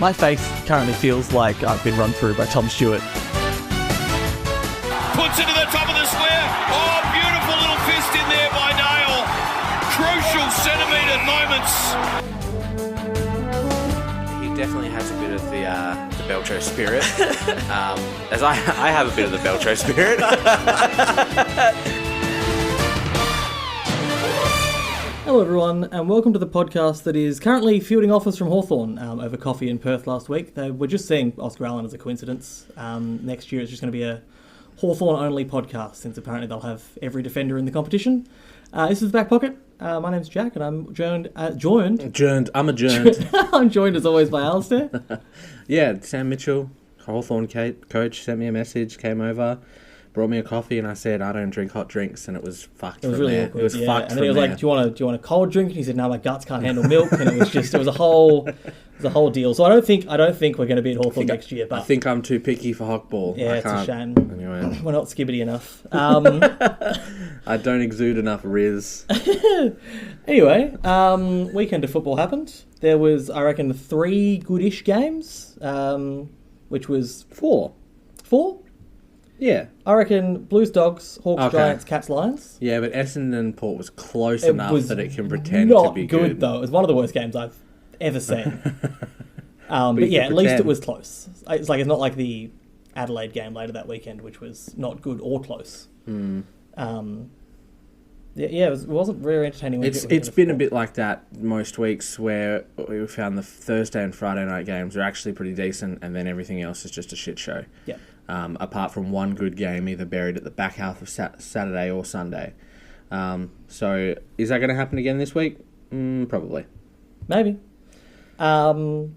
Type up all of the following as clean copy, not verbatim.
My face currently feels like I've been run through by Tom Stewart. Puts it to the top of the square. Oh, beautiful little fist in there by Dale. Crucial centimetre moments. He definitely has a bit of the Belcho spirit. As I have a bit of the Belcho spirit. Hello everyone, and welcome to the podcast that is currently fielding offers from Hawthorn over coffee in Perth last week. They were just seeing Oscar Allen as a coincidence. Next year it's just going to be a Hawthorn-only podcast, since apparently they'll have every defender in the competition. This is The Back Pocket. My name's Jack, and I'm joined. I'm joined as always by Alistair. Yeah, Sam Mitchell, Hawthorn coach, sent me a message, came over, brought me a coffee, and I said, I don't drink hot drinks, and it was fucked. It was from really there. awkward. It was fucked. And then he was like, "Do you want a cold drink?" And he said, "No, my guts can't handle milk." And it was a whole deal. So I don't think we're going to be at Hawthorn next year. But I think I'm too picky for Hockball. Yeah, it's a shame. Anyway, we're not skibbity enough. I don't exude enough riz. Anyway, weekend of football happened. There was, I reckon, 3 goodish games, which was 4. Yeah. I reckon Blues, Dogs, Hawks, Okay. Giants, Cats, Lions. Yeah, but Essendon Port was close enough that it can pretend not to be good, though. It was one of the worst games I've ever seen. But yeah, at least it was close. It's not like the Adelaide game later that weekend, which was not good or close. Yeah, it wasn't very entertaining. It's been a bit like that most weeks, where we found the Thursday and Friday night games are actually pretty decent, and then everything else is just a shit show. Yeah. Apart from one good game, either buried at the back half of Saturday or Sunday. So is that going to happen again this week? Probably. Maybe. 2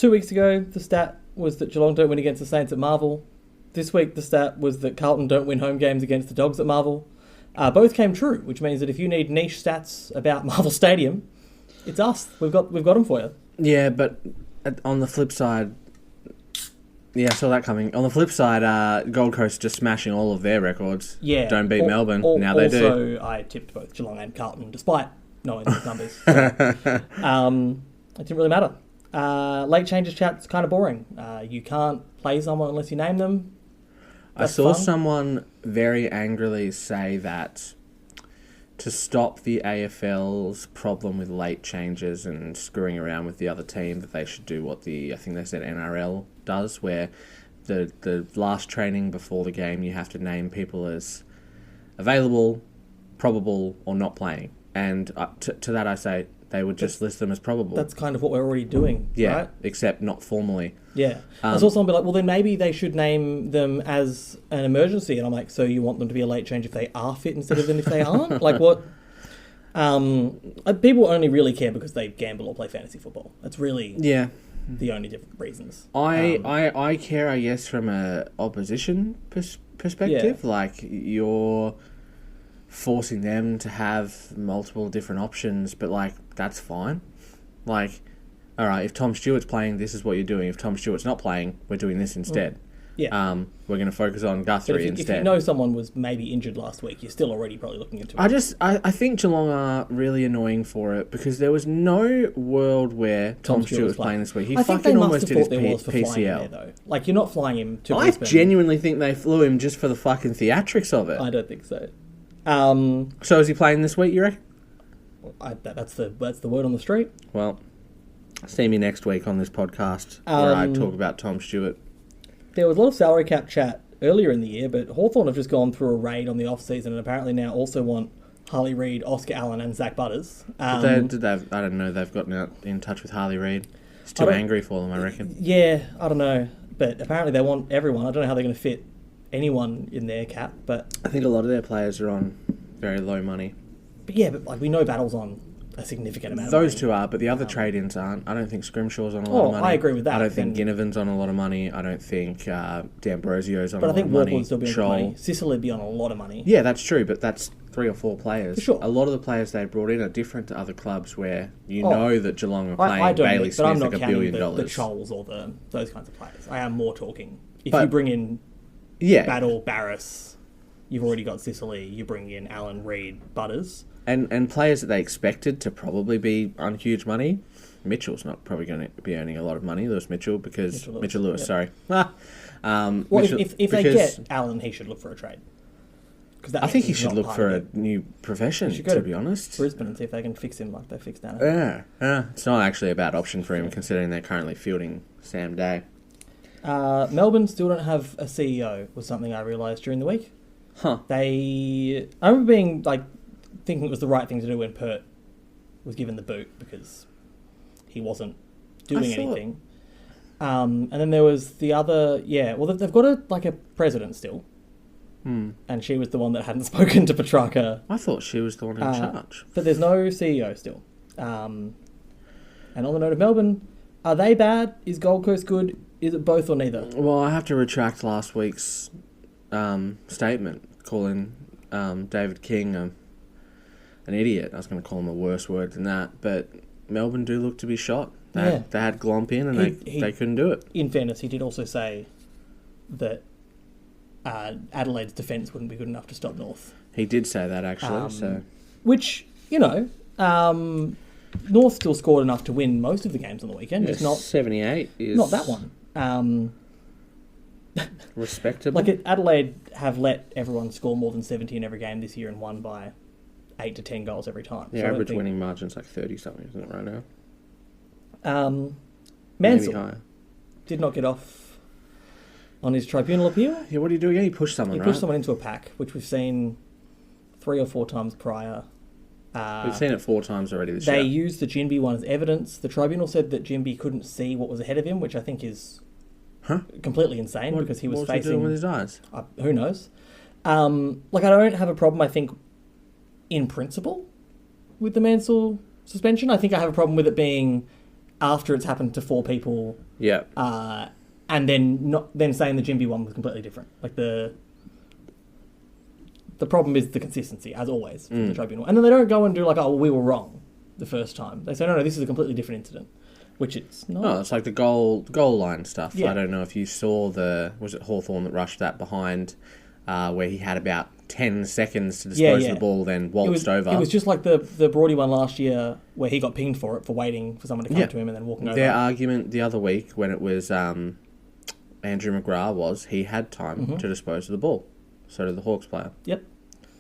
weeks ago, the stat was that Geelong don't win against the Saints at Marvel. This week, the stat was that Carlton don't win home games against the Dogs at Marvel. Both came true, which means that if you need niche stats about Marvel Stadium, it's us. We've got them for you. Yeah, but on the flip side, yeah, I saw that coming. On the flip side, Gold Coast just smashing all of their records. Yeah. Don't beat Melbourne. Now they do. Also, I tipped both Geelong and Carlton, despite knowing those numbers. So, it didn't really matter. Late changes chat's kind of boring. You can't play someone unless you name them. That's I saw fun. someone very angrily say that to stop the AFL's problem with late changes and screwing around with the other team, that they should do what I think they said NRL does, where the last training before the game you have to name people as available, probable, or not playing. And to that I say, they would just list them as probable. That's kind of what we're already doing, yeah, right? Except not formally. Yeah. I saw someone be like, well, then maybe they should name them as an emergency. And I'm like, so you want them to be a late change if they are fit instead of them if they aren't? Like, what? People only really care because they gamble or play fantasy football. That's really the only different reasons. I care, I guess, from a opposition perspective. Yeah. Like, you're forcing them to have multiple different options, but like, that's fine. Like, all right, if Tom Stewart's playing, this is what you're doing. If Tom Stewart's not playing, we're doing this instead. Yeah. We're going to focus on Guthrie instead. If you know someone was maybe injured last week, you're still already probably looking into it. I think Geelong are really annoying for it, because there was no world where Tom Stewart was playing this week. He fucking almost did his PCL. Though. Like, you're not flying him to I Brisbane. genuinely think they flew him just for the fucking theatrics of it. I don't think so. So is he playing this week, you reckon? That's the word on the street. Well, see me next week on this podcast where I talk about Tom Stewart. There was a lot of salary cap chat earlier in the year, but Hawthorn have just gone through a raid on the off-season and apparently now also want Harley Reid, Oscar Allen and Zach Butters. I don't know, they've gotten out in touch with Harley Reid. He's too angry for them, I reckon. Yeah, I don't know. But apparently they want everyone. I don't know how they're going to fit anyone in their cap, but I think a lot of their players are on very low money. But yeah, but like, we know Battle's on a significant amount of Those money. two are, but the other trade-ins aren't. I don't think Scrimshaw's on a lot of money. I agree with that. I don't think Ginnivan's on a lot of money. I don't think D'Ambrosio's on a lot of money. But I think Walker would still be on good money. Sicily would be on a lot of money. Yeah, that's true, but that's 3 or 4 players. For sure. A lot of the players they brought in are different to other clubs where know that Geelong are playing I don't Bailey but I'm Smith not like $1 billion. the Choles or those kinds of players. I am more talking. If you bring in Battle, Barris, you've already got Sicily, you bring in Allen, Reid, Butters. And players that they expected to probably be on huge money, Mitchell's not probably going to be earning a lot of money, Lewis Mitchell, because Mitchell Lewis, yep. sorry. Well, Mitchell, if they get Allen, he should look for a trade. I think he should look for a new profession, to be honest. Brisbane and see if they can fix him like they fixed Anna. Yeah. It's not actually a bad option for him, considering they're currently fielding Sam Day. Melbourne still don't have a CEO, was something I realised during the week. Huh. I remember being thinking it was the right thing to do when Pert was given the boot because he wasn't doing anything. And then there was the other, they've got a president still. And she was the one that hadn't spoken to Petrarca. I thought she was the one in charge. But there's no CEO still. And on the note of Melbourne, are they bad? Is Gold Coast good? Is it both or neither? Well, I have to retract last week's statement, calling David King an idiot. I was going to call him a worse word than that. But Melbourne do look to be shot. They had Glomp in and they couldn't do it. In fairness, he did also say that Adelaide's defence wouldn't be good enough to stop North. He did say that, actually. Which, North still scored enough to win most of the games on the weekend. Yes, just not 78 is... Not that one. Respectable. Adelaide have let everyone score more than 70 in every game this year and won by 8 to 10 goals every time. The average winning margin's 30-something, isn't it, right now? Mansell did not get off on his tribunal appeal. Yeah, what do you do again? He pushed someone, He pushed someone into a pack, which we've seen 3 or 4 times prior. We've seen it 4 times already this year. They used the Jinby one as evidence. The tribunal said that Jinby couldn't see what was ahead of him, which I think is completely insane because he was facing... What was he doing with his eyes? Who knows? I don't have a problem, I think, in principle with the Mansell suspension. I think I have a problem with it being after it's happened to 4 people. Yeah. And then saying the Jinby one was completely different. The problem is the consistency, as always, from the tribunal. And then they don't go and do we were wrong the first time. They say, no, this is a completely different incident, which it's not. No, it's like the goal line stuff. Yeah. I don't know if you saw was it Hawthorn that rushed that behind, where he had about 10 seconds to dispose of the ball, then waltzed over. It was just like the Brody one last year, where he got pinged for it for waiting for someone to come to him and then walking over. Their argument the other week when it was Andrew McGrath was he had time to dispose of the ball. So did the Hawks player. Yep.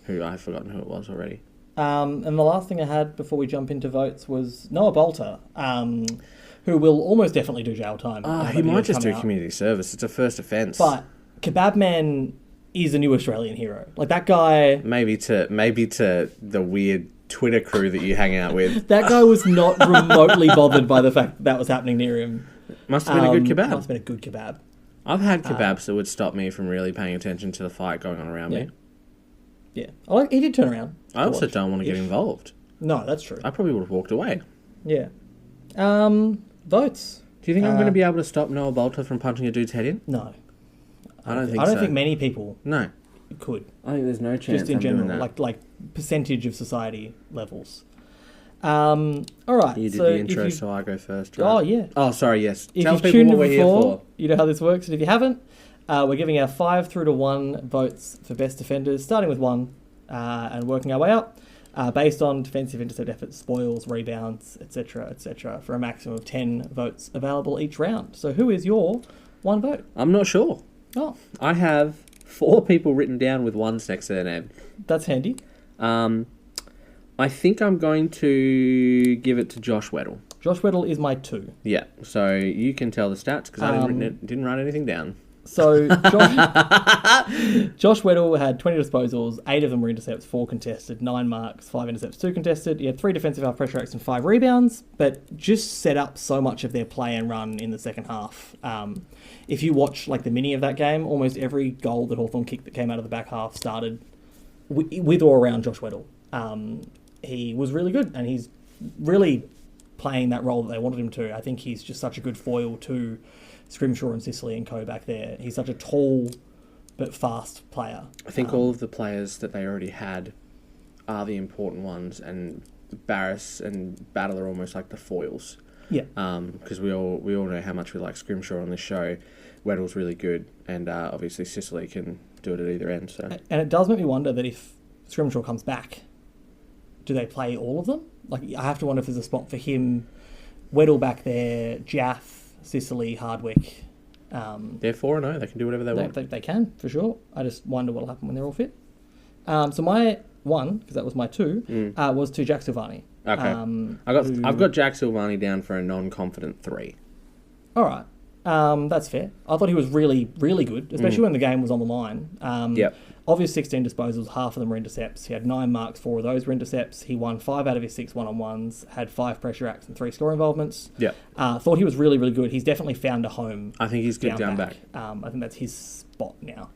Who I've forgotten who it was already. And the last thing I had before we jump into votes was Noah Bolter, who will almost definitely do jail time. He might just do community service. It's a first offence. But Kebab Man is a new Australian hero. That guy... Maybe to the weird Twitter crew that you hang out with. That guy was not remotely bothered by the fact that was happening near him. Must have been a good kebab. Must have been a good kebab. I've had kebabs that would stop me from really paying attention to the fight going on around me. Yeah. He did turn around. I also don't want to get involved. No, that's true. I probably would have walked away. Yeah. Votes. Do you think I'm going to be able to stop Noah Bolter from punching a dude's head in? No. I don't think so. I don't think many people could. I think there's no chance. Just in general, like percentage of society levels. All right. You did the intro, so I go first. Right? Oh, yeah. Oh, sorry, yes. If Tell you've people tuned what in we're here before, for. you know how this works. And if you haven't, we're giving our 5 through to 1 votes for best defenders, starting with 1 and working our way up, based on defensive intercept efforts, spoils, rebounds, etc., for a maximum of 10 votes available each round. So who is your 1 vote? I'm not sure. Oh. I have 4 people written down with 1 next to their name. That's handy. I think I'm going to give it to Josh Weddle. Josh Weddle is my 2. Yeah, so you can tell the stats because I didn't write anything down. So Josh Weddle had 20 disposals, 8 of them were intercepts, 4 contested, 9 marks, 5 intercepts, 2 contested. He had 3 defensive half pressure acts and 5 rebounds, but just set up so much of their play and run in the second half. If you watch the mini of that game, almost every goal that Hawthorn kicked that came out of the back half started with or around Josh Weddle. He was really good, and he's really playing that role that they wanted him to. I think he's just such a good foil to Scrimshaw and Sicily and co back there. He's such a tall but fast player. I think all of the players that they already had are the important ones, and Barris and Battle are almost like the foils. Yeah. Because we all know how much we like Scrimshaw on this show. Weddle's really good, and obviously Sicily can do it at either end. So. And it does make me wonder that if Scrimshaw comes back, do they play all of them? I have to wonder if there's a spot for him Weddle back there, Jaff, Sicily, Hardwick. They're 4-0. They can do whatever they want. They can, for sure. I just wonder what'll happen when they're all fit. So my one, because that was my two, was to Jack Silvani. Okay. I've got Jack Silvani down for a non-confident 3. All right. That's fair. I thought he was really, really good, especially when the game was on the line. Yep. Of his 16 disposals, half of them were intercepts. He had 9 marks, 4 of those were intercepts. He won 5 out of his 6 one-on-ones, had 5 pressure acts and 3 score involvements. Yep. Thought he was really, really good. He's definitely found a home. I think he's good down back. I think that's his spot now.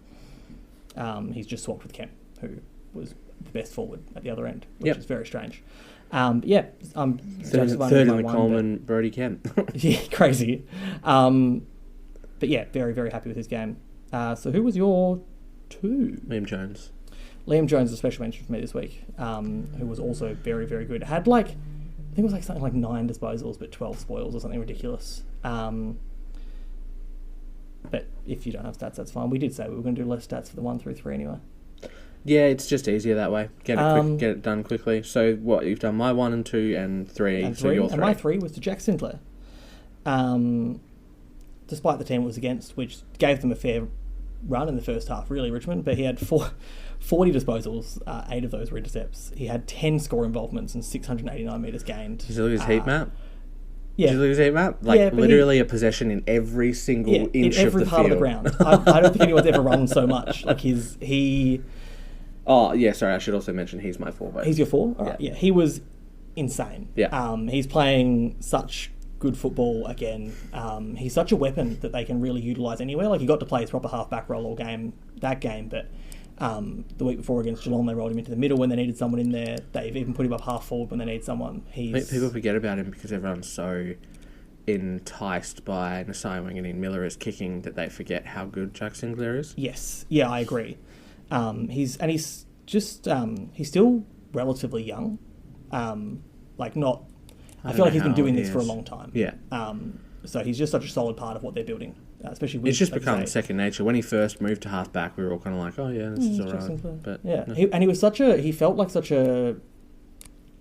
He's just swapped with Kemp, who was the best forward at the other end, which is very strange. Third in the Coleman, Brody Kemp. Yeah, crazy. But yeah, very, very happy with his game. So who was your 2? Liam Jones. Liam Jones is a special mention for me this week, who was also very, very good. Had I think it was something like 9 disposals, but 12 spoils or something ridiculous. But if you don't have stats, that's fine. We did say we were going to do less stats for the 1 through 3 anyway. Yeah, it's just easier that way. Get it done quickly. So what, you've done my 1 and 2 and 3, so your 3. And my 3 was to Jack Sinclair. Despite the team it was against, which gave them a fair run in the first half, really, Richmond, but he had 40 disposals, 8 of those were intercepts. He had 10 score involvements and 689 metres gained. Did you look at his heat map? Yeah. Did you look at his heat map? Literally a possession in every single inch of the field. In every part of the ground. I don't think anyone's ever run so much. Oh, yeah, sorry, I should also mention he's my 4 vote. He's your 4? All right, yeah. He was insane. Yeah. He's playing such good football again. He's such a weapon that they can really utilise anywhere. Like, he got to play his proper half-back role all game, but the week before against Geelong, they rolled him into the middle when they needed someone in there. They've even put him up half forward when they need someone. People forget about him because everyone's so enticed by Nasai Wanganeen Miller as kicking that they forget how good Jack Sinclair is. Yes. Yeah, I agree. He's still relatively young. I feel like he's been doing this for a long time. Yeah. So he's just such a solid part of what they're building, especially with... It's just become second nature. When he first moved to halfback, we were all kind of like, oh yeah, this is all right. But yeah, no. he felt like such a...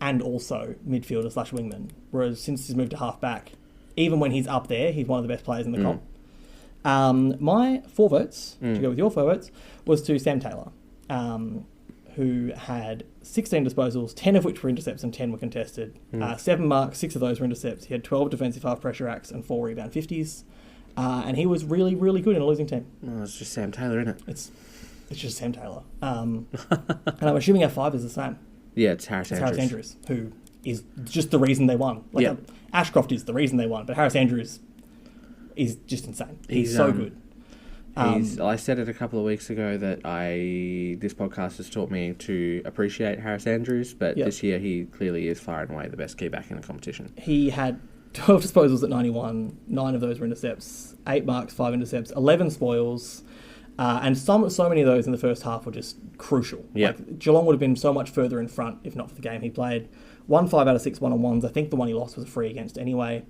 and also midfielder / wingman. Whereas since he's moved to halfback, even when he's up there, he's one of the best players in the comp. My 4 votes, to go with your 4 votes, was to Sam Taylor, who had 16 disposals, 10 of which were intercepts and 10 were contested. 7 marks, 6 of those were intercepts. He had 12 defensive half pressure acts and 4 rebound 50s. And he was really, really good in a losing team. Oh, it's just Sam Taylor, isn't it? It's just Sam Taylor. And I'm assuming our 5 is the same. Yeah, it's Harris Andrews. Who is just the reason they won. Ashcroft is the reason they won, but Harris Andrews is just insane. He's so good. I said it a couple of weeks ago that this podcast has taught me to appreciate Harris Andrews, but this year he clearly is far and away the best keyback in the competition. He had 12 disposals at 91, 9 of those were intercepts, 8 marks, 5 intercepts, 11 spoils, and so many of those in the first half were just crucial. Yep. Like, Geelong would have been so much further in front if not for the game he played. Won 5 out of 6 one-on-ones. I think the one he lost was a free against anyway.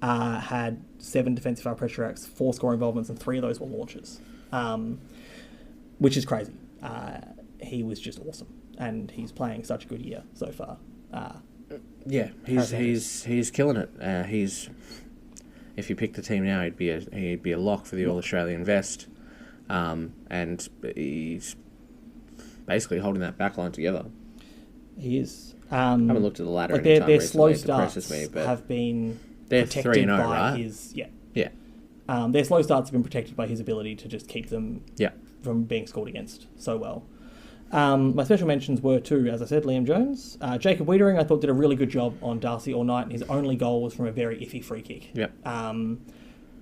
Had 7 defensive foul pressure acts, 4 score involvements, and 3 of those were launches, which is crazy. He was just awesome, and he's playing such a good year so far. Yeah, he's killing it. If you pick the team now, he'd be a lock for the All Australian vest, and he's basically holding that back line together. He is. I haven't looked at the ladder. Their slow starts have been protected by right? his. Yeah. Yeah. Their slow starts have been protected by his ability to just keep them from being scored against so well. My special mentions were to, as I said, Liam Jones. Jacob Wiedering, I thought, did a really good job on Darcy all night. His only goal was from a very iffy free kick. Yep.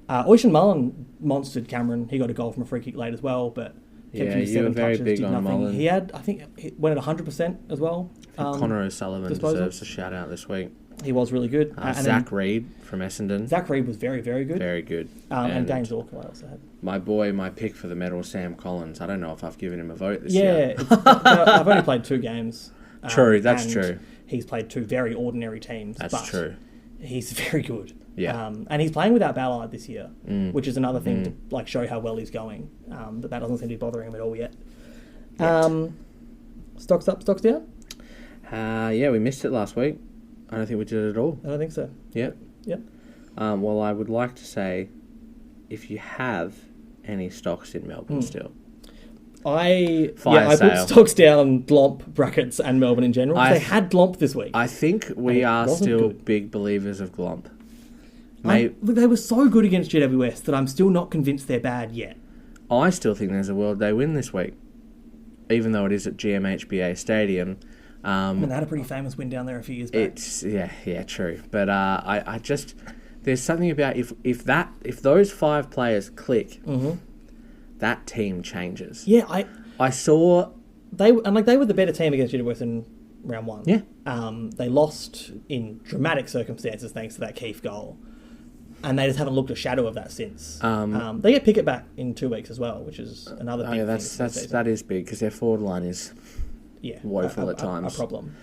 Ocean Mullen monstered Cameron. He got a goal from a free kick late as well, but kept him to 7 touches, did nothing. Mullen. He had, I think, he went at 100% as well. Connor O'Sullivan deserves a shout out this week. He was really good. Zach Reid from Essendon. Zach Reid was very, very good. Very good. And Dane Zorko I also had. My pick for the medal, Sam Collins. I don't know if I've given him a vote this year. Yeah, I've only played 2 games. True, that's true. He's played 2 very ordinary teams. That's true. He's very good. Yeah. And he's playing without Ballard this year, which is another thing to show how well he's going. But that doesn't seem to be bothering him at all yet. Stocks up, stocks down? Yeah, we missed it last week. I don't think we did it at all. I don't think so. Yeah. Yep. Well, I would like to say, if you have any stocks in Melbourne still, I Fire sale. put stocks down Glomp, brackets, and Melbourne in general. They had Glomp this week. I think we it are wasn't still good. big believers of Glomp. Look, they were so good against GWS that I'm still not convinced they're bad yet. I still think there's a World Day win this week, even though it is at GMHBA Stadium. And they had a pretty famous win down there a few years back. It's true. But I just there's something about if those 5 players click, that team changes. Yeah, I saw they were the better team against GWS in round 1. Yeah. They lost in dramatic circumstances thanks to that Keith goal. And they just haven't looked a shadow of that since. They get Pickett back in 2 weeks as well, which is another big thing. That is big because their forward line is woeful at times. A problem.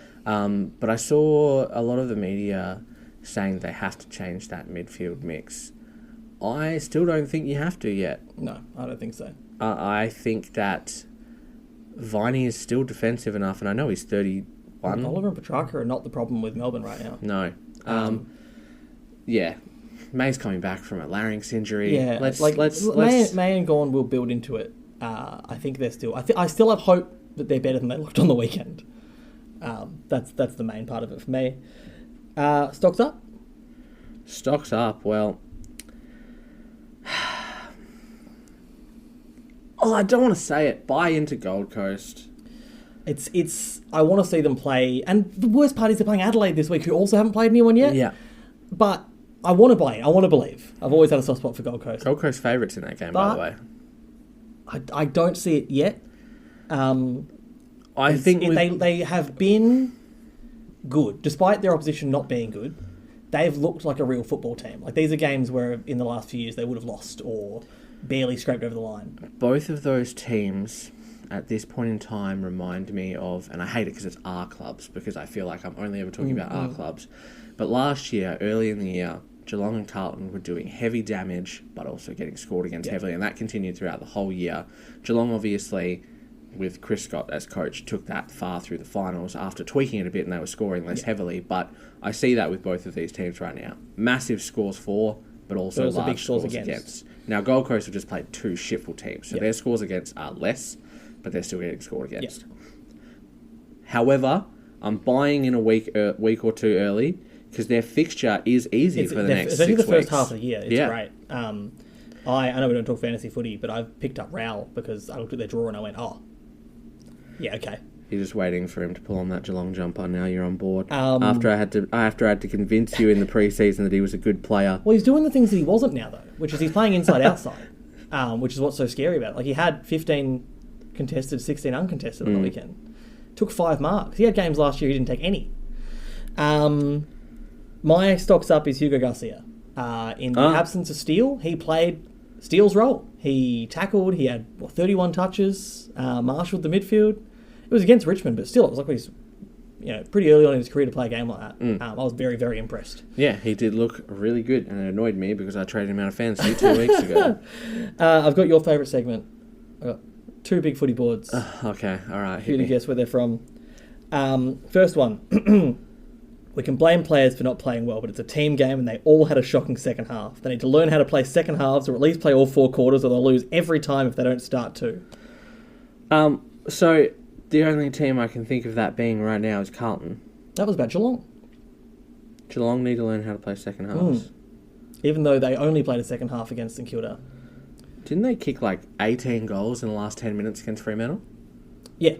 But I saw a lot of the media saying they have to change that midfield mix. I still don't think you have to yet. No, I don't think so. I think that Viney is still defensive enough, and I know he's 31. Oliver and Petrarca are not the problem with Melbourne right now. No. Yeah. May's coming back from a larynx injury. Yeah, let's May and Gawn will build into it. I think they're still. I still have hope that they're better than they looked on the weekend. That's the main part of it for me. Stocks up. Stocks up. Well, I don't want to say it. Buy into Gold Coast. It's. I want to see them play, and the worst part is they're playing Adelaide this week, who also haven't played anyone yet. Yeah, but I want to buy it. I want to believe. I've always had a soft spot for Gold Coast. Gold Coast favourites in that game, by the way. I don't see it yet. I think they have been good, despite their opposition not being good. They've looked like a real football team. Like, these are games where in the last few years they would have lost or barely scraped over the line. Both of those teams at this point in time remind me of, and I hate it because it's our clubs, because I feel like I'm only ever talking about our clubs. But last year, early in the year, Geelong and Carlton were doing heavy damage, but also getting scored against heavily, and that continued throughout the whole year. Geelong, obviously, with Chris Scott as coach, took that far through the finals after tweaking it a bit, and they were scoring less heavily. But I see that with both of these teams right now. Massive scores for, but also large big scores against. Now, Gold Coast have just played 2 shitful teams, so their scores against are less, but they're still getting scored against. However, I'm buying in a week or two early, because their fixture is easy for the next 6 weeks. Especially the first half of the year. It's great. I know we don't talk fantasy footy, but I've picked up Rowell because I looked at their draw and I went, yeah, okay. You're just waiting for him to pull on that Geelong jumper. Now you're on board. After I had to convince you in the pre-season that he was a good player. Well, he's doing the things that he wasn't now, though, which is he's playing inside-outside, which is what's so scary about it. Like, he had 15 contested, 16 uncontested on the weekend. Took 5 marks. He had games last year he didn't take any. My stocks up is Hugo Garcia. In the absence of Steele, he played Steele's role. He tackled, he had 31 touches, marshalled the midfield. It was against Richmond, but still, it was like he's pretty early on in his career to play a game like that. I was very, very impressed. Yeah, he did look really good, and it annoyed me because I traded him out of fantasy 2 weeks ago. I've got your favourite segment. I've got 2 big footy boards. Okay, all right. For you to guess where they're from. First one. We can blame players for not playing well, but it's a team game and they all had a shocking second half. They need to learn how to play second halves or at least play all 4 quarters or they'll lose every time if they don't start 2. So the only team I can think of that being right now is Carlton. That was about Geelong. Geelong need to learn how to play second halves. Even though they only played a second half against St Kilda. Didn't they kick like 18 goals in the last 10 minutes against Fremantle? Yeah.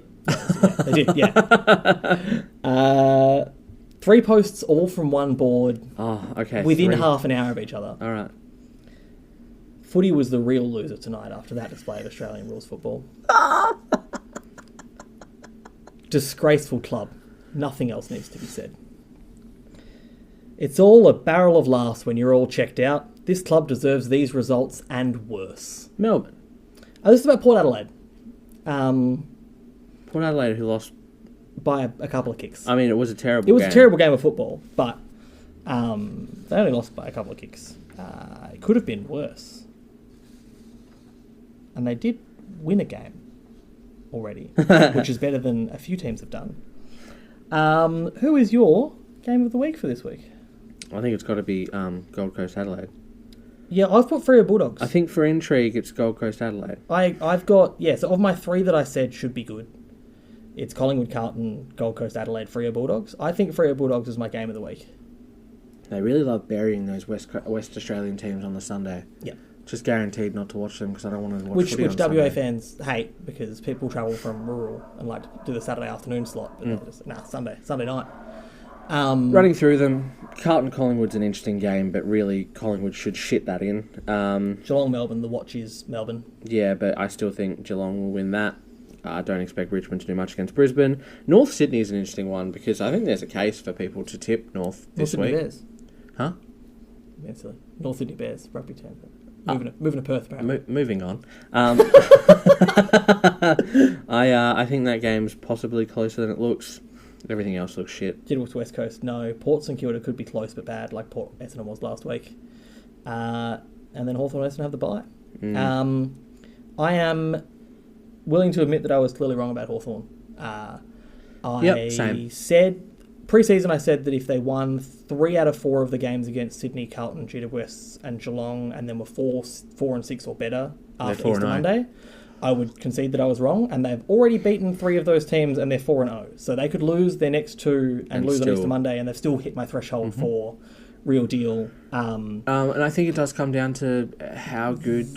They did, yeah. 3 posts all from one board. Oh, okay. Within half an hour of each other. All right. Footy was the real loser tonight after that display of Australian rules football. Disgraceful club. Nothing else needs to be said. It's all a barrel of laughs when you're all checked out. This club deserves these results and worse. Melbourne. This is about Port Adelaide. Port Adelaide, who lost by a couple of kicks. I mean, it was a terrible game. It was a terrible game of football, but they only lost by a couple of kicks. It could have been worse. And they did win a game already, which is better than a few teams have done. Who is your game of the week for this week? I think it's got to be Gold Coast Adelaide. Yeah, I've put Freo Bulldogs. I think for intrigue, it's Gold Coast Adelaide. I've got, so of my 3 that I said should be good, it's Collingwood, Carlton, Gold Coast Adelaide, Freo Bulldogs. I think Freo Bulldogs is my game of the week. They really love burying those West Australian teams on the Sunday. Yeah. Just guaranteed not to watch them because I don't want to watch footy Which on WA Sunday. fans hate because people travel from rural and like to do the Saturday afternoon slot. But they'll just, Sunday night. Running through them, Carlton-Collingwood's an interesting game, but really Collingwood should shit that in. Geelong-Melbourne, the watch is Melbourne. Yeah, but I still think Geelong will win that. I don't expect Richmond to do much against Brisbane. North Sydney is an interesting one because I think there's a case for people to tip North this North week. Sydney Bears. Huh? Yeah, silly. North Sydney Bears, rugby team. Moving to Perth, apparently. Moving on. I think that game's possibly closer than it looks. Everything else looks shit. Tidworth's West Coast, no. Port St Kilda could be close but bad, like Port Essendon was last week. And then Hawthorn Essendon have the bye. I am willing to admit that I was clearly wrong about Hawthorn. Same. Said pre-season, I said that if they won 3 out of 4 of the games against Sydney, Carlton, GWS, and Geelong, and then were 4 and 6 or better after Easter Monday, I would concede that I was wrong. And they've already beaten 3 of those teams, and they're 4-0. So they could lose their next 2 and lose on Easter Monday, and they've still hit my threshold for real deal. And I think it does come down to how good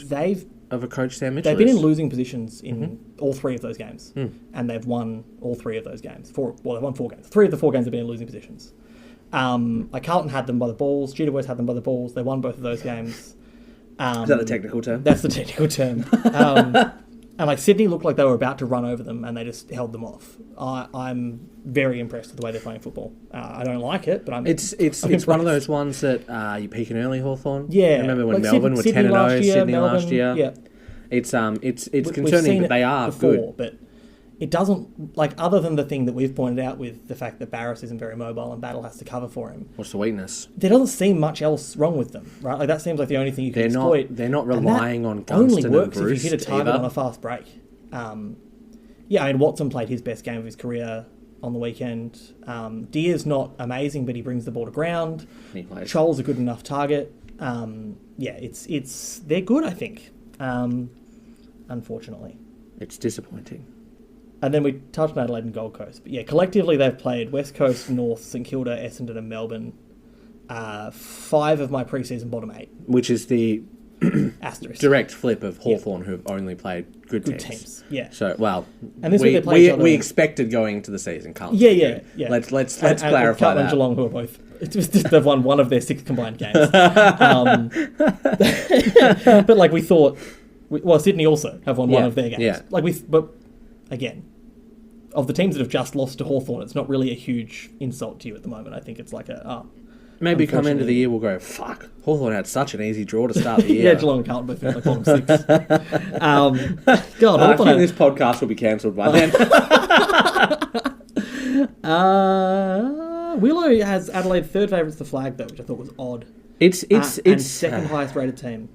of a coach Sam Mitchell They've been in losing positions in all 3 of those games, and they've won all 3 of those games. They've won 4 games. 3 of the 4 games have been in losing positions. Carlton had them by the balls. GWS had them by the balls. They won both of those games. Is that the technical term? That's the technical term. And Sydney looked like they were about to run over them, and they just held them off. I'm very impressed with the way they're playing football. I don't like it, but it's one of those ones that you peak an early Hawthorn. Yeah, remember when Melbourne were 10-0, Sydney last year. Yeah, it's concerning, but they are before, good. But it doesn't, other than the thing that we've pointed out with the fact that Barris isn't very mobile and Battle has to cover for him. What's the weakness? There doesn't seem much else wrong with them, right? That seems like the only thing you can exploit. They're not relying on Gunston only works and Bruce if you hit a target either. on a fast break. Watson played his best game of his career on the weekend. Deer's not amazing, but he brings the ball to ground. Chol's a good enough target. They're good, I think. Unfortunately. It's disappointing. And then we touched on Adelaide and Gold Coast. But collectively they've played West Coast, North, St Kilda, Essendon and Melbourne. 5 of my pre-season bottom 8. Which is the asterisk. Direct flip of Hawthorn, who've only played good teams. Yeah. So, well, and this week they play each other. We expected going into the season. Carlton. Yeah. Let's and clarify Carlton that. and Geelong, who are both... They've won 1 of their 6 combined games. But we thought... Sydney also have won 1 of their games. Yeah. But again, of the teams that have just lost to Hawthorn, it's not really a huge insult to you at the moment. I think it's maybe come into the year we'll go, fuck, Hawthorn had such an easy draw to start the year. Yeah, Geelong and Carlton both feel like bottom 6. God, I think this podcast will be cancelled by then. Willow has Adelaide 3rd favourites to flag, though, which I thought was odd. It's second highest rated team.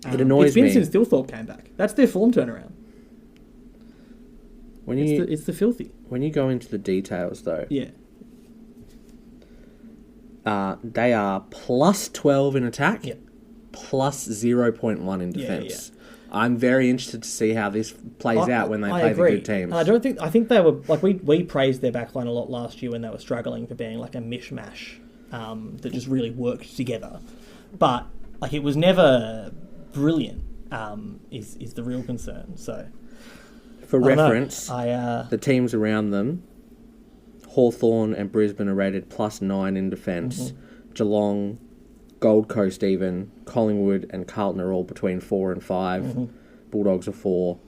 It annoys me. me. It's been since Stillthorpe came back. That's their form turnaround. It's the filthy. When you go into the details, though, they are plus 12 in attack, plus 0.1 in defence. I'm very interested to see how this plays out when they play the good teams. And I think they were we praised their backline a lot last year when they were struggling for being like a mishmash that just really worked together. But it was never brilliant. Is the real concern. So, for reference, the teams around them, Hawthorn and Brisbane are rated plus 9 in defence. Geelong, Gold Coast even, Collingwood and Carlton are all between 4 and 5. Bulldogs are 4.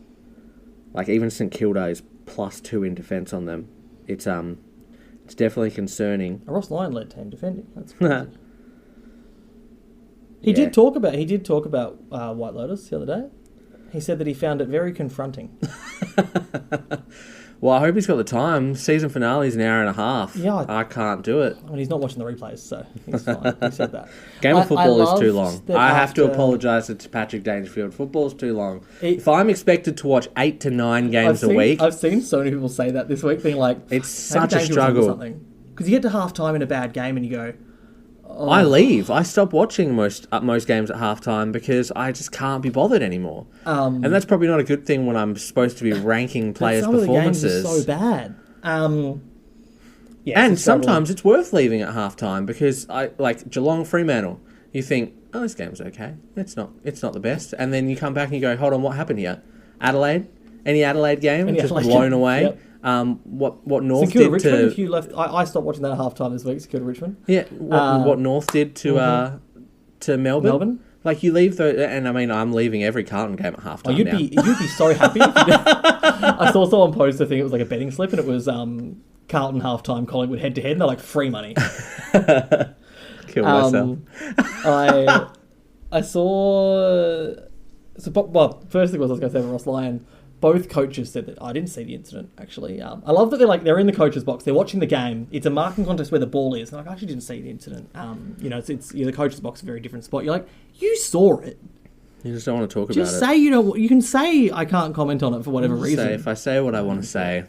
Even St Kilda is plus 2 in defence on them. It's definitely concerning. A Ross Lyon-led team defending. That's crazy. He did talk about White Lotus the other day. He said that he found it very confronting. Well, I hope he's got the time. Season finale is an hour and a half. Yeah, I can't do it. I mean, he's not watching the replays, so he's fine. He said that. Game of football is too long. I have to apologise to Patrick Dangerfield. Football is too long. If I'm expected to watch 8 to 9 games a week... I've seen so many people say that this week, being like... It's such a struggle. Because you get to half-time in a bad game and you go... I leave. I stop watching most games at halftime because I just can't be bothered anymore. And that's probably not a good thing when I'm supposed to be ranking players' some performances. Of the games are so bad. And sometimes it's worth leaving at halftime because like Geelong Fremantle. You think, oh, this game's okay. It's not the best. And then you come back and you go, hold on, what happened here? Adelaide? Any Adelaide game? Just blown away. Yep. What North St Kilda did Richmond, to... if you left... I stopped watching that at halftime this week, St Kilda Richmond. Yeah, what North did to Melbourne. Like, you leave and I mean, I'm leaving every Carlton game at halftime you'd be so happy if you did. I saw someone post a thing, it was like a betting slip, and it was Carlton halftime, Collingwood head-to-head, and they're like, free money. Kill myself. I saw... first thing was I was going to say for Ross Lyon, both coaches said that... I didn't see the incident, actually. I love that they're in the coach's box, they're watching the game, it's a marking contest where the ball is, and I actually didn't see the incident. It's the coach's box is a very different spot. You're like, you saw it. You just don't want to talk about it. Just say you don't... You can say I can't comment on it for whatever reason. If I say what I want to say...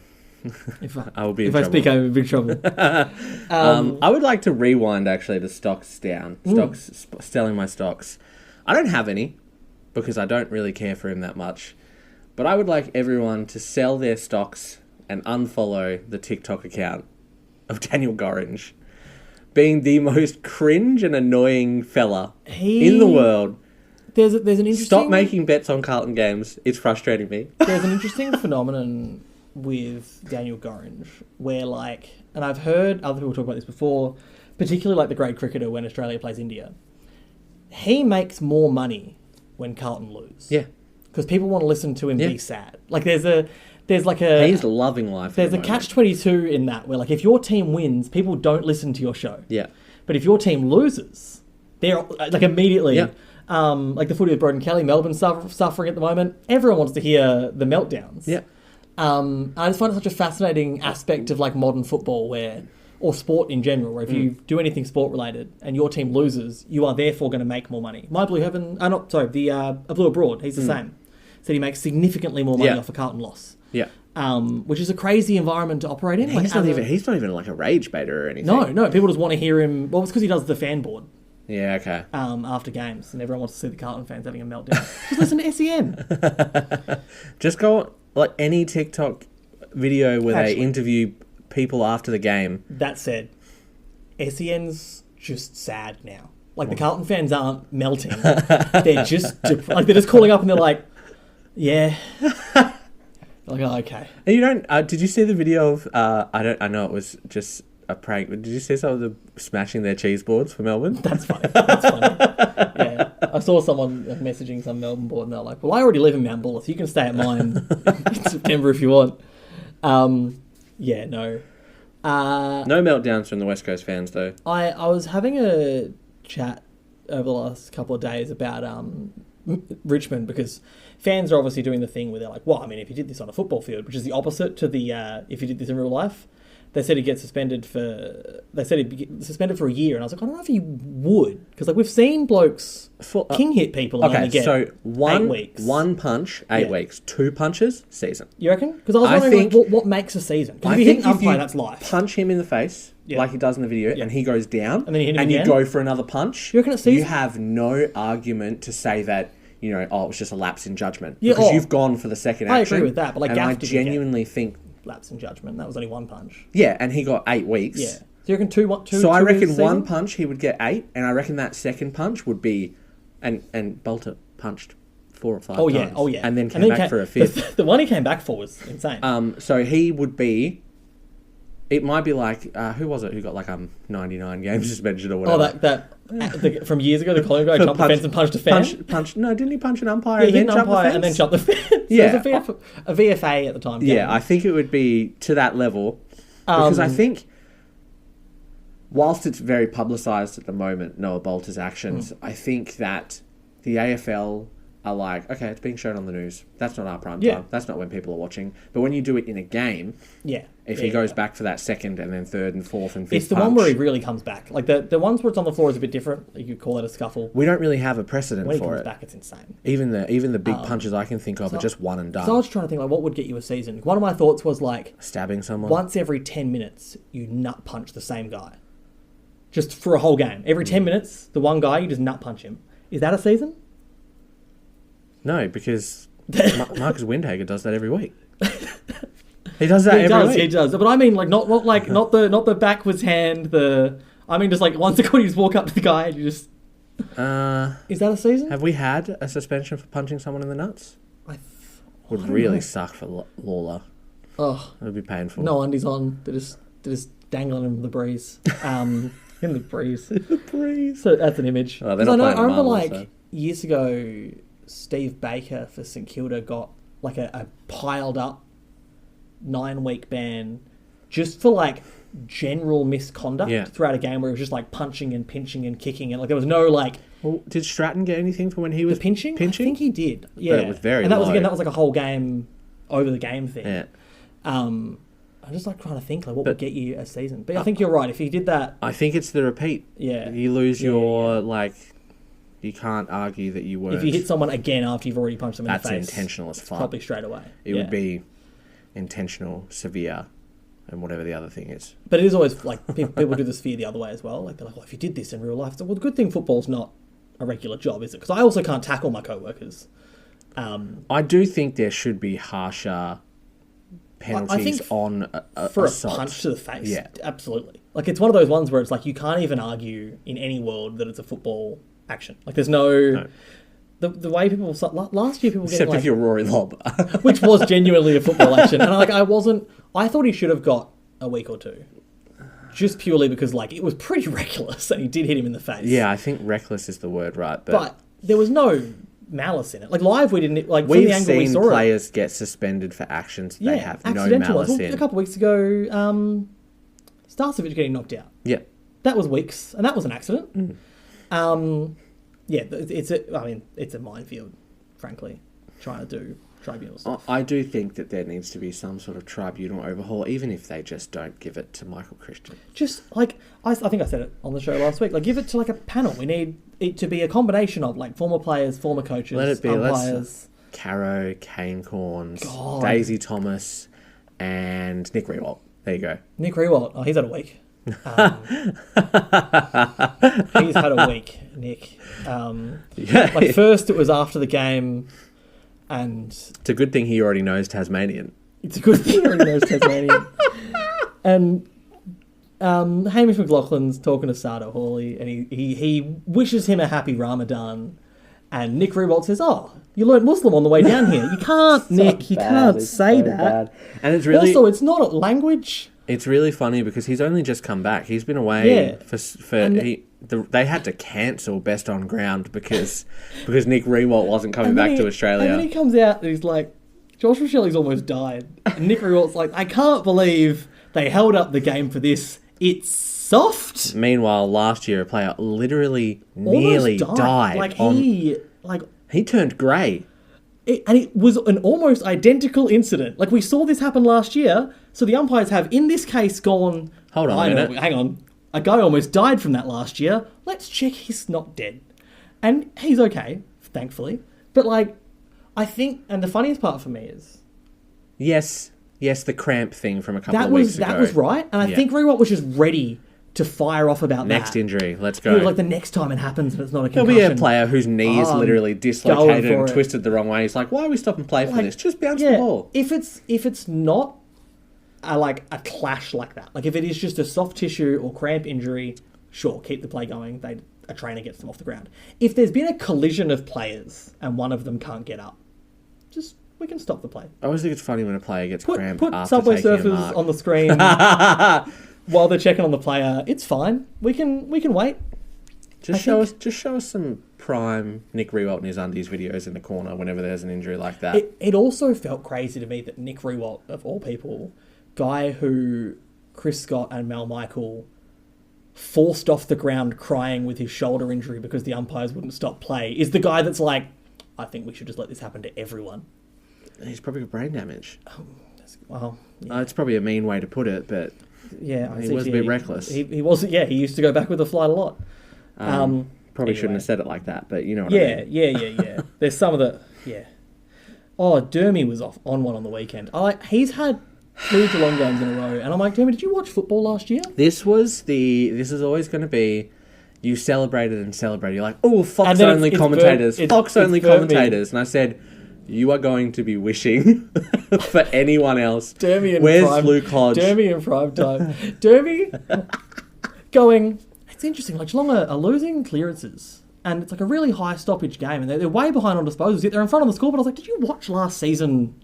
I will be in trouble. If I speak, I'm in big trouble. I would like to rewind, actually, to stocks down. Selling my stocks. I don't have any, because I don't really care for him that much. But I would like everyone to sell their stocks and unfollow the TikTok account of Daniel Gorringe, being the most cringe and annoying fella in the world. There's an interesting... Stop making bets on Carlton games. It's frustrating me. There's an interesting phenomenon with Daniel Gorringe where, like... And I've heard other people talk about this before, particularly like the grade cricketer when Australia plays India. He makes more money when Carlton lose. Yeah. Because people want to listen to him be sad. Like, there's like a... He's loving life. There's a catch-22 in that, where, like, if your team wins, people don't listen to your show. Yeah. But if your team loses, they're, like, immediately... Yeah. Like the footy with Broden Kelly, Melbourne's suffering at the moment. Everyone wants to hear the meltdowns. Yeah. I just find it such a fascinating aspect of, like, modern football or sport in general, where if you do anything sport-related and your team loses, you are therefore going to make more money. My Blue Heaven... Blue Abroad, he's the same. Said he makes significantly more money off a Carlton loss. Yeah. Which is a crazy environment to operate in. He's not even like a rage baiter or anything. No, people just want to hear him... Well, it's because he does the fan board. Yeah, okay. After games, and everyone wants to see the Carlton fans having a meltdown. Just listen to SEN. Just go, like, any TikTok video where they interview people after the game. That said, SEN's just sad now. Like, the Carlton fans aren't melting. They're just... they're just calling up and they're like, yeah. Like, oh, okay. And you don't... did you see the video of... I know it was just a prank, but did you see some of them smashing their cheese boards for Melbourne? That's funny. Yeah. I saw someone messaging some Melbourne board and they're like, well, I already live in Mount Buller, so you can stay at mine in September if you want. Yeah, no. No meltdowns from the West Coast fans, though. I was having a chat over the last couple of days about Richmond, because fans are obviously doing the thing where they're like, well, I mean, if you did this on a football field, which is the opposite to the if you did this in real life, they said he'd get suspended for... They said he'd be suspended for a year. And I was like, I don't know if he would. Because, like, we've seen blokes king hit people and only get 8 weeks. One punch, 8 weeks. 2 punches, season. You reckon? Because I was wondering, like, what makes a season? Because if you hit an umpire, that's life. Punch him in the face, like he does in the video, and he goes down, and then you hit him and again? you go for another punch, you reckon it's season? You have no argument to say that, you know, it was just a lapse in judgment. Because you've gone for the second action. I agree with that, but, like, and I genuinely think... lapse in judgment. That was only 1 punch. Yeah, and he got 8 weeks. Yeah. So you reckon two So I reckon season? 1 punch he would get 8, and I reckon that second punch would be... And Bolter punched 4 or 5 times. Oh, yeah. And then came back for a 5th. The one he came back for was insane. So he would be... It might be like... who was it who got like 99 games suspension or whatever? From years ago, the Collingwood guy jumped the fence and punched a fan? No, didn't he punch an umpire Yeah, and then jump the fence? And then jump the fence. Yeah. So it was a VFA at the time. Yeah, I think it would be to that level. Because I think... Whilst it's very publicised at the moment, Noah Bolter's actions, I think that the AFL are like, okay, it's being shown on the news. That's not our prime time. That's not when people are watching. But when you do it in a game, if he goes back for that second and then third and fourth and fifth it's the one where he really comes back. Like the ones where it's on the floor is a bit different. You could call it a scuffle. We don't really have a precedent when for it. When he comes back, it's insane. Even the big punches I can think of are just one and done. So I was trying to think, like, what would get you a season? One of my thoughts was, like... stabbing someone? Once every 10 minutes, you nut punch the same guy. just for a whole game. Every 10 minutes, the one guy, you just nut punch him. Is that a season? No, because Marcus Windhager does that every week. He does that every week. He does. But I mean, like, not the backwards hand. I mean, just like once you just walk up to the guy and you just. Is that a season? Have we had a suspension for punching someone in the nuts? Would really suck for Lawler. Oh, it would be painful. No undies on. They're just dangling him in the breeze. In the breeze. The breeze. So that's an image. Oh, they're not playing I remember Marvel, so. Years ago, Steve Baker for St Kilda got like a piled up 9-week ban just for like general misconduct throughout a game where it was just like punching and pinching and kicking and like there was no like. Well, did Stratton get anything for when he was pinching? I think he did. Yeah, but it was very and that low. was like a whole game over the game thing. Yeah. I'm just like trying to think like what would get you a season. But I think you're right. If he did that, I think it's the repeat. Yeah, you lose your like. You can't argue that you weren't. If you hit someone again after you've already punched them in the face, that's intentional as fuck. Probably straight away. It would be intentional, severe, and whatever the other thing is. But it is always like people do this fear the other way as well. Like they're like, well, if you did this in real life, it's like, well, the good thing football's not a regular job, is it? Because I also can't tackle my co-workers. I do think there should be harsher penalties on for assault. A punch to the face. Yeah, absolutely. Like it's one of those ones where it's like you can't even argue in any world that it's a football action. Like there's no. The way people last year people except like, if you're Rory Lobb, which was genuinely a football action, and I thought he should have got a week or two. Just purely because, like, it was pretty reckless and he did hit him in the face. Yeah, I think reckless is the word, right? But there was no malice in it. Like, live, we didn't... Like, we've from the angle we seen saw players get suspended for actions they have no malice in. A couple of weeks ago, Starcevic getting knocked out. Yeah. That was weeks, and that was an accident. It's a minefield, frankly, trying to do tribunal stuff. I do think that there needs to be some sort of tribunal overhaul, even if they just don't give it to Michael Christian. Just like I think I said it on the show last week. Like, give it to like a panel. We need it to be a combination of like former players, former coaches, let it be umpires. Caro, Kane Corns, Daisy Thomas, and Nick Riewoldt. There you go. Nick Riewoldt. Oh, he's had a week. He's had a week, Nick. Like first, it was after the game. And it's a good thing he already knows Tasmanian. It's a good thing he already knows Tasmanian. And Hamish McLaughlin's talking to Sardo Hawley, and he wishes him a happy Ramadan. And Nick Riewoldt says, "Oh, you learned Muslim on the way down here. You can't, Nick. You can't say that." Bad. And it's really also, it's not a language. It's really funny because he's only just come back. He's been away they had to cancel Best on Ground because Nick Riewoldt wasn't coming back to Australia. And then he comes out and he's like, Joshua Shelley's almost died. And Nick Riewoldt's like, I can't believe they held up the game for this. It's soft. Meanwhile, last year a player literally nearly died. Like he turned grey. And it was an almost identical incident. Like, we saw this happen last year, so the umpires have, in this case, gone... Hold on a minute. Hang on. A guy almost died from that last year. Let's check he's not dead. And he's okay, thankfully. But, like, I think... And the funniest part for me is... Yes, the cramp thing from a couple of weeks ago. That was right. And I think Riewoldt was just ready to fire off about next injury, let's go. He was like, the next time it happens and it's not a concussion. There'll be a player whose knee is literally dislocated and twisted the wrong way. He's like, why are we stopping play for this? Just bounce the ball. If it's not a clash like that, like if it is just a soft tissue or cramp injury, sure, keep the play going. A trainer gets them off the ground. If there's been a collision of players and one of them can't get up, we can stop the play. I always think it's funny when a player gets cramped put after Subway taking Surfers a mark. on the screen while they're checking on the player. It's fine. We can wait. Just show us some prime Nick Riewoldt in his undies videos in the corner whenever there's an injury like that. It also felt crazy to me that Nick Riewoldt, of all people, guy who Chris Scott and Mal Michael forced off the ground crying with his shoulder injury because the umpires wouldn't stop play, is the guy that's like, I think we should just let this happen to everyone. He's probably got brain damage. Well, yeah. It's probably a mean way to put it, but yeah, he was a bit reckless. He was. Yeah, he used to go back with the flight a lot. Probably shouldn't have said it like that, but you know what I mean. Yeah. There's some of the... Yeah. Oh, Dermy was on one on the weekend. He's had 2 Geelong games in a row. And I'm like, Jamie, did you watch football last year? This is always going to be, you celebrated and celebrated. You're like, oh, Fox And then only it's commentators, Fox only burnt me. commentators. And I said, you are going to be wishing for anyone else. Derby in Where's prime, Luke Hodge? Derby in prime time. Derby going, it's interesting, like Geelong are losing clearances. And it's like a really high stoppage game. And they're way behind on disposals, yet they're in front on the score. But I was like, did you watch last season?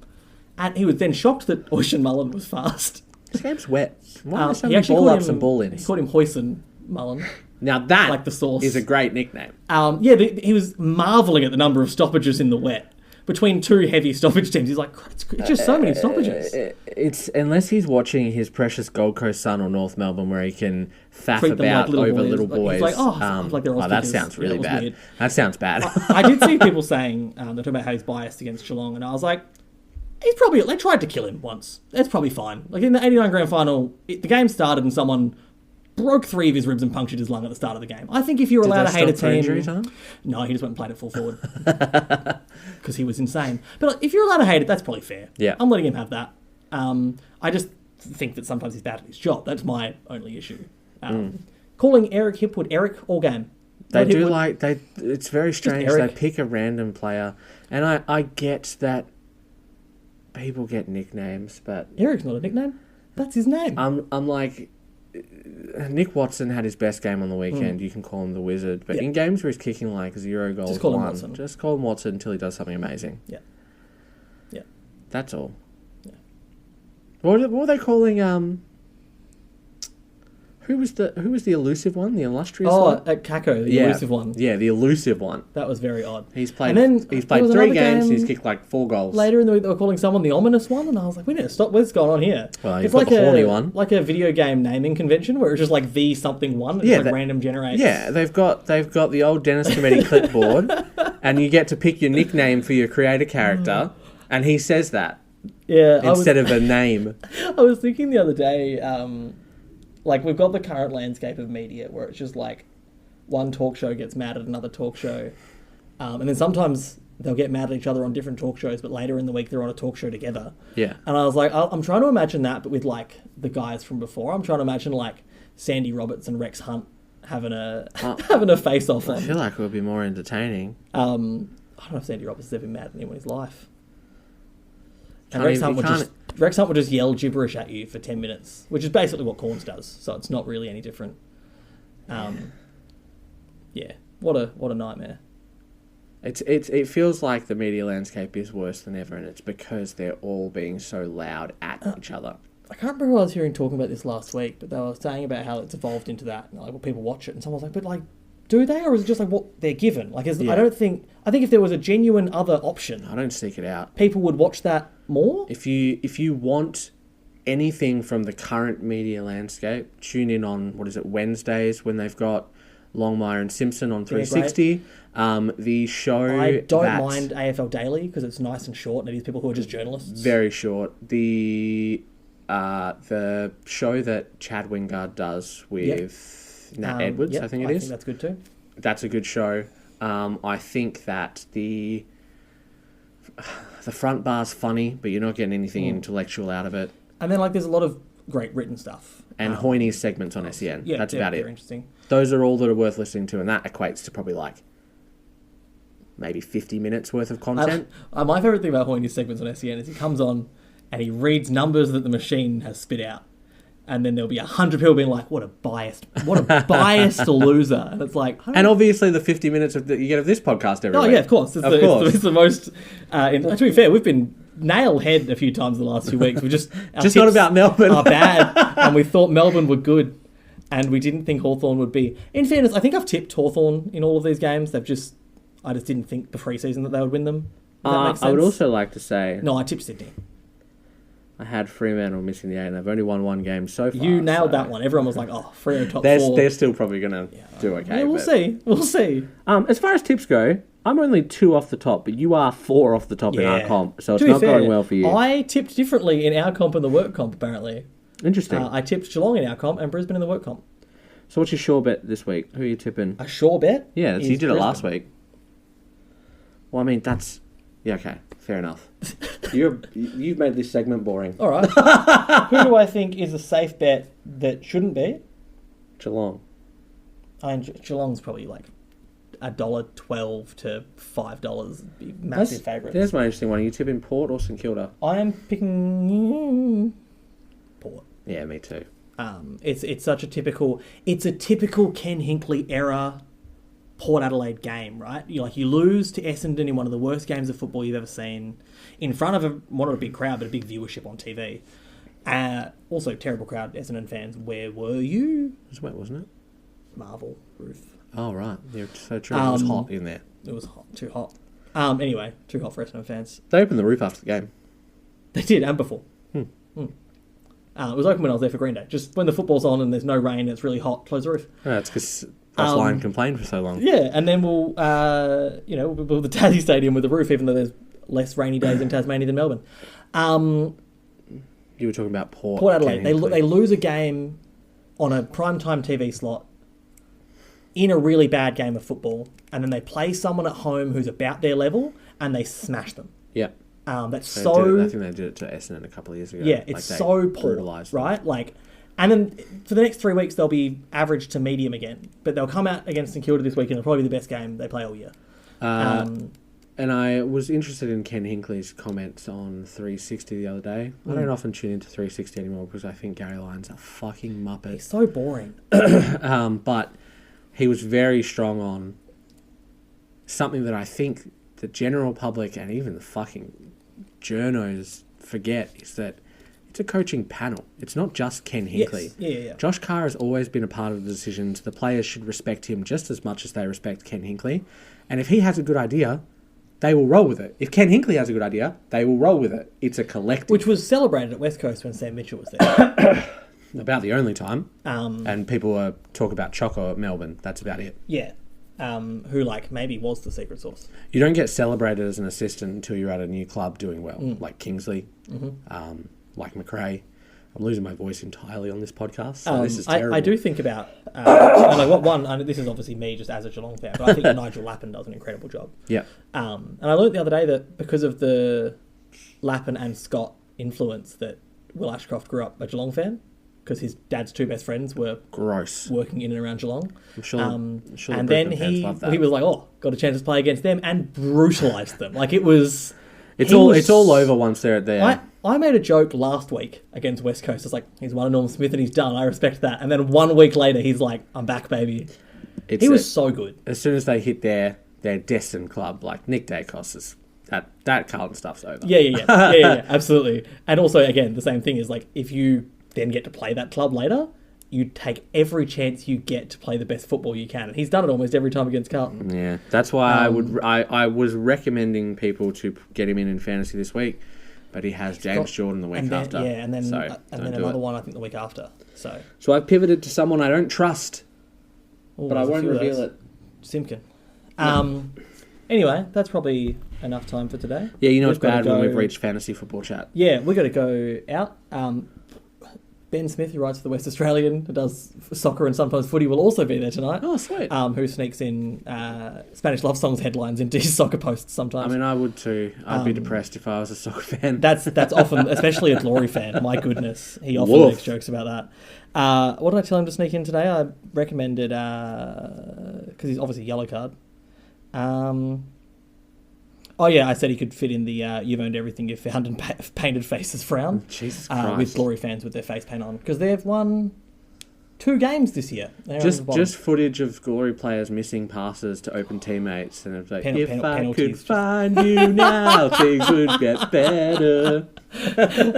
And he was then shocked that Ocean Mullen was fast. This game's wet. Why are He there actually ball called ups him, and ball He ins? called him Hoyson Mullen. Now that like the sauce. is a great nickname. He was marvelling at the number of stoppages in the wet. Between 2 heavy stoppage teams, he's like, it's just so many stoppages. It's unless he's watching his precious Gold Coast Sun or North Melbourne, where he can faff Treat them about like over boys. little Like, boys. he's like, like they're all that stickers. sounds really Yeah, that was bad. weird. That sounds bad. I did see people saying, they're talking about how he's biased against Geelong, and I was like, they tried to kill him once. That's probably fine. Like in the 89 grand final, the game started and someone broke 3 of his ribs and punctured his lung at the start of the game. I think if you're allowed to hate a team... Injury time? No, he just went and played it full forward. Because he was insane. But like, if you're allowed to hate it, that's probably fair. Yeah. I'm letting him have that. I just think that sometimes he's bad at his job. That's my only issue. Calling Eric Hipwood Eric all game. They Not do Hipwood. it's very strange. Eric. They pick a random player, and I get that people get nicknames, but Eric's not a nickname. That's his name. I'm like, Nick Watson had his best game on the weekend. You can call him the Wizard, but Yeah. in games where he's kicking like 0 goals, Just call him Watson. just call him Watson until he does something amazing. Yeah. Yeah. That's all. Yeah. What were they calling? Who was the elusive one? The illustrious one? At Kako, the elusive one. Yeah, the elusive one. That was very odd. He's played. And then he's there played was 3 another games. game He's kicked like 4 goals. Later in the week, they were calling someone the ominous one, and I was like, we need to stop. What's going on here? Well, it's you've got like the horny one. like a video game naming convention where it's just like the something one. It's like random generates. Yeah, they've got the old Dennis Committee clipboard, and you get to pick your nickname for your creator character, and he says that Yeah. instead of a name. I was thinking the other day, like we've got the current landscape of media where it's just like one talk show gets mad at another talk show, and then sometimes they'll get mad at each other on different talk shows, but later in the week they're on a talk show together. Yeah. And I was like, I'm trying to imagine that, but with like the guys from before. I'm trying to imagine like Sandy Roberts and Rex Hunt having a having a face off I on. feel like it would be more entertaining. I don't know if Sandy Roberts has ever been mad at anyone in his life. And Can't Rex Hunt would just yell gibberish at you for 10 minutes, which is basically what Corns does. So it's not really any different. Yeah, what a nightmare. It feels like the media landscape is worse than ever, and it's because they're all being so loud at each other. I can't remember who I was hearing talking about this last week, but they were saying about how it's evolved into that. And like, well, people watch it, and someone was like, but like, do they, or is it just like what they're given? Like, I think if there was a genuine other option, I don't seek it out. people would watch that more. If you want anything from the current media landscape, tune in on Wednesdays when they've got Longmire and Simpson on 360. The show I don't mind AFL Daily because it's nice and short, and it is people who are just journalists. Very short. The show that Chad Wingard does with Nat Edwards, I think it is. I think that's good too. That's a good show. I think that the front bar's funny, but you're not getting anything intellectual out of it. And then like there's a lot of great written stuff. And Hoyney's segments on SEN. Yeah, that's about it. Very interesting. Those are all that are worth listening to, and that equates to probably like maybe 50 minutes worth of content. My favourite thing about Hoyney's segments on SEN is he comes on and he reads numbers that the machine has spit out. And then there'll be 100 people being like, what a biased loser. And it's like... And obviously the 50 minutes that you get of this podcast every week. Oh, yeah, of course. It's the most... to be fair, we've been nail-head a few times the last few weeks. We just not about Melbourne. Are bad, and we thought Melbourne were good, and we didn't think Hawthorn would be. In fairness, I think I've tipped Hawthorn in all of these games. I just didn't think the pre-season that they would win them. Does that make sense? I would also like to say... No, I tipped Sydney. I had Fremantle missing the 8, and they've only won 1 game so far. You nailed that one. Everyone was like, oh, Freo top 4. They're still probably going to do okay. Yeah, we'll see. We'll see. As far as tips go, I'm only 2 off the top, but you are 4 off the top in our comp, so it's not going well for you. I tipped differently in our comp and the work comp, apparently. Interesting. I tipped Geelong in our comp and Brisbane in the work comp. So what's your sure bet this week? Who are you tipping? A sure bet? Yeah, you did Brisbane. it last week. Well, I mean, that's Yeah, okay. Fair enough. You've made this segment boring. All right. Who do I think is a safe bet that shouldn't be? Geelong. Geelong's probably like $1.12 to $5. Be massive favourites. There's my interesting one. Are you tipping Port or St Kilda? I am picking Port. Yeah, me too. It's such a typical Ken Hinkley era Port Adelaide game, right? You lose to Essendon in one of the worst games of football you've ever seen, in front of not a big crowd but a big viewership on TV. Also, terrible crowd, Essendon fans. Where were you? It was wet, wasn't it? Marvel roof. Oh right, yeah, so true. It was hot in there. It was hot, too hot. Anyway, too hot for Essendon fans. They opened the roof after the game. They did, and before. It was open when I was there for Green Day. Just when the football's on and there's no rain, it's really hot, close the roof. No, it's because Offline complained for so long. Yeah, and then we'll build the Tassie Stadium with the roof, even though there's less rainy days in Tasmania than Melbourne. You were talking about Port Adelaide. They lose a game on a primetime TV slot in a really bad game of football, and then they play someone at home who's about their level, and they smash them. Yeah. I think they did it to Essendon a couple of years ago. Yeah, it's so poor, right? And then for the next 3 weeks, they'll be average to medium again. But they'll come out against St Kilda this week, and it'll probably be the best game they play all year. And I was interested in Ken Hinkley's comments on 360 the other day. I don't often tune into 360 anymore because I think Gary Lyon's a fucking muppet. He's so boring. But he was very strong on something that I think the general public and even the fucking journos forget, is that it's a coaching panel. It's not just Ken Hinkley. Yes. Yeah. Josh Carr has always been a part of the decisions. The players should respect him just as much as they respect Ken Hinkley. And if he has a good idea, they will roll with it. If Ken Hinkley has a good idea, they will roll with it. It's a collective. Which was celebrated at West Coast when Sam Mitchell was there. About the only time. And people talk about Choco at Melbourne. That's about it. Yeah. Who maybe was the secret sauce. You don't get celebrated as an assistant until you're at a new club doing well, like Kingsley, like McRae. I'm losing my voice entirely on this podcast, so this is terrible. I do think about this is obviously me just as a Geelong fan, but I think Nigel Lappin does an incredible job. Yeah. And I learned the other day that because of the Lappin and Scott influence, that Will Ashcroft grew up a Geelong fan, because his dad's two best friends were working in and around Geelong. I'm sure and the then fans love that. he was like, got a chance to play against them, and brutalised them. It was... It's all over once they're there. I made a joke last week against West Coast. It's he's won a Norm Smith and he's done. I respect that. And then 1 week later, he's like, I'm back, baby. He was so good. As soon as they hit their destined club, like Nick Dacos, is that Carlton stuff's over. Yeah, absolutely. And also, again, the same thing is if you then get to play that club later, you take every chance you get to play the best football you can. And he's done it almost every time against Carlton. Yeah, that's why I was recommending people to get him in fantasy this week, but he has James Jordan the week after. Yeah, and then another one I think the week after. So I've pivoted to someone I don't trust, but I won't reveal it. Simkin. Anyway, that's probably enough time for today. Yeah, it's bad when we've reached fantasy football chat. Yeah, we've got to go out. Ben Smith, who writes for the West Australian, who does soccer and sometimes footy, will also be there tonight. Oh, sweet. Who sneaks in Spanish love songs headlines into his soccer posts sometimes. I mean, I would too. I'd be depressed if I was a soccer fan. That's often, especially a Glory fan. My goodness, he often makes jokes about that. What did I tell him to sneak in today? I recommended, because he's obviously yellow card. Oh yeah, I said he could fit in the "You've owned everything you've found" and painted faces frown. Jesus Christ! With Glory fans with their face paint on, because they've won 2 games this year. Just footage of Glory players missing passes to open teammates, and it's like, if I could find you now, things would get better.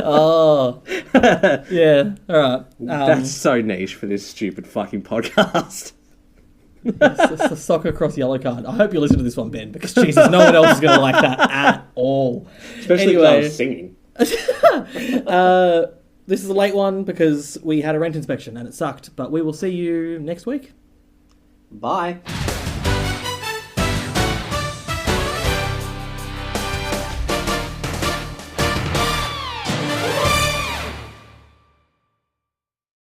Oh, yeah. All right. That's so niche for this stupid fucking podcast. It's a soccer across yellow card. I hope you listen to this one, Ben, because Jesus, no one else is going to like that at all. Especially when I was singing. This is a late one because we had a rent inspection and it sucked, but we will see you next week. Bye.